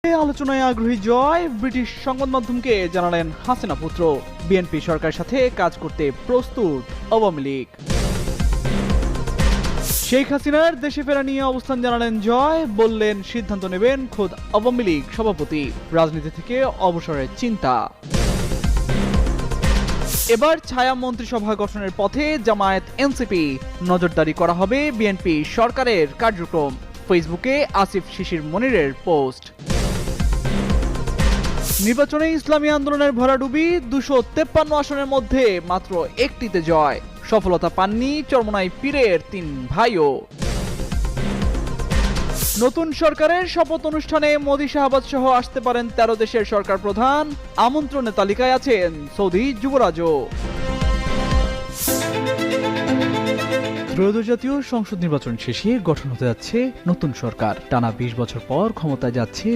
আলোচনায় আগ্রহী জয় ব্রিটিশ সংবাদ মাধ্যমকে জানালেন হাসিনা পুত্র বিএনপি সরকারের সাথে কাজ করতে প্রস্তুত আওয়ামী লীগ। শেখ হাসিনার দেশে ফেরা নিয়ে অবস্থান জানালেন জয়, বললেন সিদ্ধান্ত নেবেন খোদ আওয়ামী লীগ সভাপতি, রাজনীতি থেকে অবসরের চিন্তা। এবার ছায়া মন্ত্রিসভা গঠনের পথে জামায়াত এনসিপি, নজরদারি করা হবে বিএনপি সরকারের কার্যক্রম। ফেসবুকে আসিফ শিশির মনিরের পোস্ট। নির্বাচনে ইসলামী আন্দোলনের ভরাডুবি, 253 আসনের মধ্যে মাত্র একটিতে জয়, সফলতা পাননি চরমোনাই পীরের 3 ভাইও। নতুন সরকারের শপথ অনুষ্ঠানে মোদি শাহবাজ সহ আসতে পারেন 13 দেশের সরকার প্রধান, আমন্ত্রণের তালিকায় আছেন সৌদি যুবরাজও। ত্রয়োদশ জাতীয় সংসদ নির্বাচন শেষে গঠন হতে যাচ্ছে নতুন সরকার। টানা 20 বছর পর ক্ষমতায় যাচ্ছে